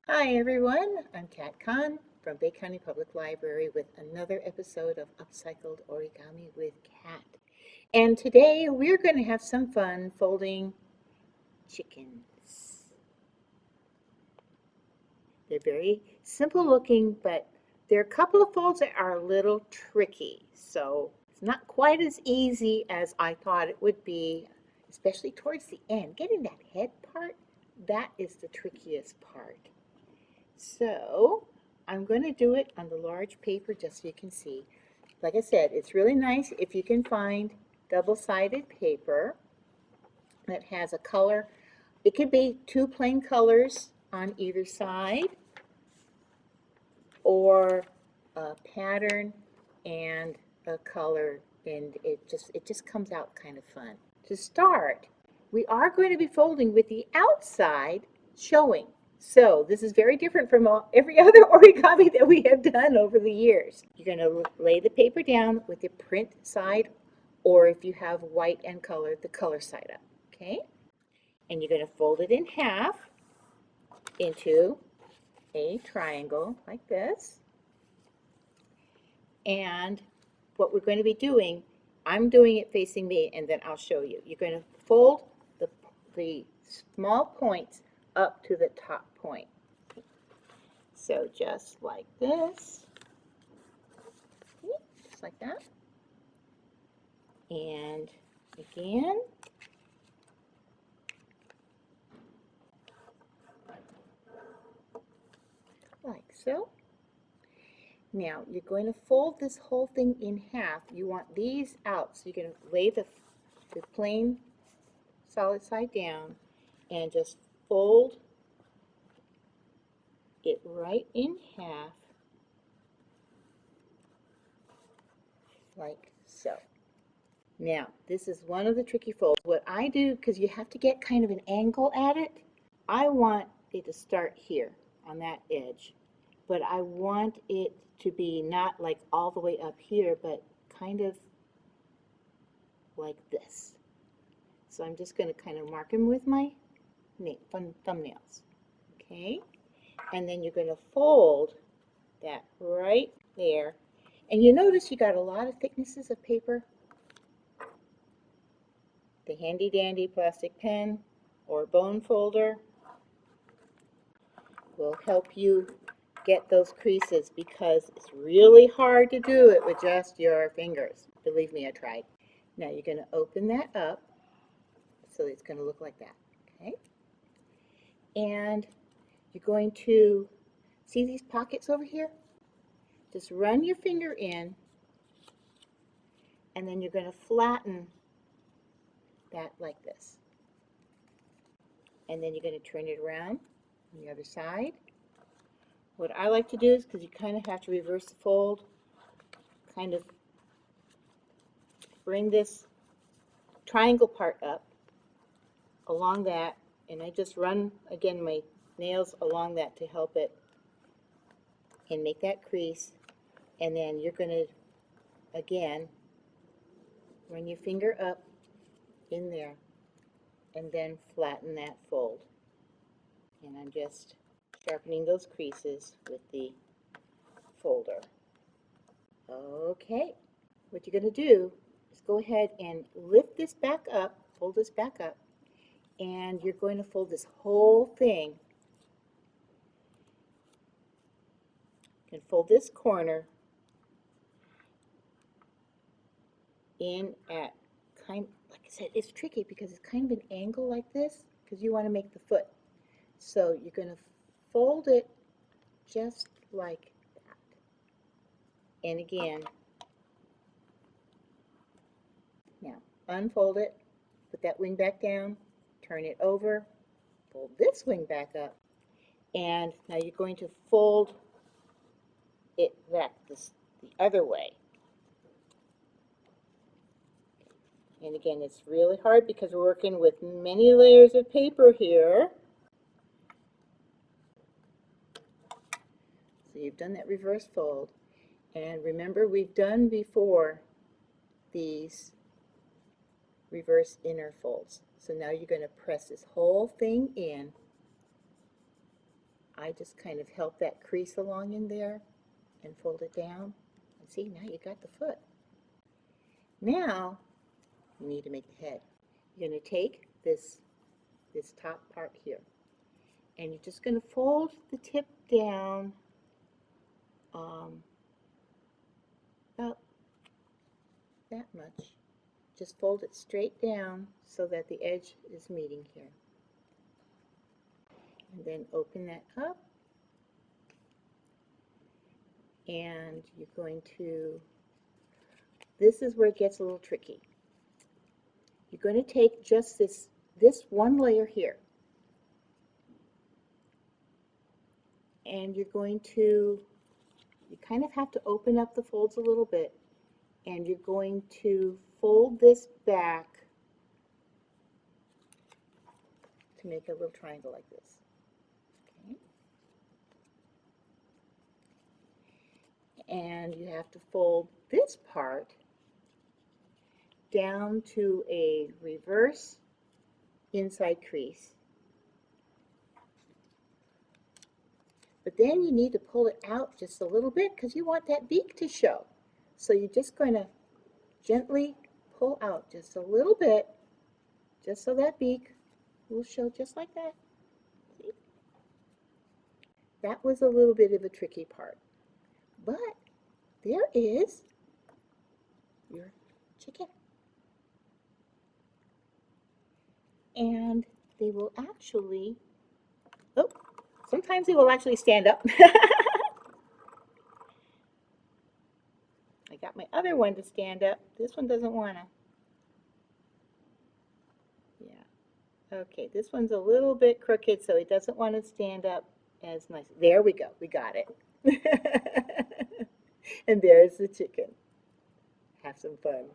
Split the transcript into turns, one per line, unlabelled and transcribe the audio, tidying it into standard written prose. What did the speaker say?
Hi everyone, I'm Kat Kahn from Bay County Public Library with another episode of Upcycled Origami with Kat. And today we're going to have some fun folding chickens. They're very simple looking, but there are a couple of folds that are a little tricky. So it's not quite as easy as I thought it would be, especially towards the end. Getting that head part, that is the trickiest part. So I'm going to do it on the large paper just so you can see. Like I said, it's really nice if you can find double-sided paper that has a color. It could be two plain colors on either side or a pattern and a color, and it just comes out kind of fun. To start, we are going to be folding with the outside showing. So this is very different from every other origami that we have done over the years. You're going to lay the paper down with the print side, or if you have white and color, the color side up, okay? And you're going to fold it in half into a triangle like this. And what we're going to be doing, I'm doing it facing me, and then I'll show you. You're going to fold the small points up to the top point. So just like this, just like that. And again, like so. Now you're going to fold this whole thing in half. You want these out, so you're going to lay the plain solid side down and just fold it right in half like so. Now, this is one of the tricky folds. What I do, because you have to get kind of an angle at it, I want it to start here on that edge, but I want it to be not like all the way up here, but kind of like this. So I'm just going to kind of mark them with my thumbnails, okay? And then you're going to fold that right there. And you notice you got a lot of thicknesses of paper. The handy dandy plastic pen or bone folder will help you get those creases because it's really hard to do it with just your fingers. Believe me, I tried. Now you're going to open that up so it's going to look like that, okay? And you're going to see these pockets over here? Just run your finger in, and then you're going to flatten that like this. And then you're going to turn it around on the other side. What I like to do is, because you kind of have to reverse the fold, kind of bring this triangle part up along that, and I just run, again, my nails along that to help it and make that crease. And then you're going to, again, run your finger up in there and then flatten that fold. And I'm just sharpening those creases with the folder. Okay, what you're going to do is go ahead and lift this back up, fold this back up, and you're going to fold this whole thing. You can fold this corner in at kind, like I said, it's tricky because it's kind of an angle like this because you want to make the foot. So you're going to fold it just like that. And again, now unfold it, put that wing back down, turn it over, fold this wing back up, and now you're going to fold it back the other way. And again, it's really hard because we're working with many layers of paper here. So you've done that reverse fold. And remember, we've done before these reverse inner folds. So now you're going to press this whole thing in I just kind of help that crease along in there and fold it down. And see, now you got the foot. Now, you need to make the head. You're going to take this top part here, and you're just going to fold the tip down about that much. Just fold it straight down so that the edge is meeting here. And then open that up, and you're going to, this is where it gets a little tricky. You're going to take just this one layer here, and you're going to, you kind of have to open up the folds a little bit, and you're going to fold this back to make a little triangle like this. Okay. And you have to fold this part down to a reverse inside crease. But then you need to pull it out just a little bit because you want that beak to show. So you're just going to gently pull out just a little bit, just so that beak will show just like that. See? That was a little bit of a tricky part. But there is your chicken. And they will actually, oh, sometimes they will actually stand up. I got my other one to stand up. This one doesn't want to. Yeah. Okay, this one's a little bit crooked, so it doesn't want to stand up as nice. There we go. We got it. And there's the chicken. Have some fun.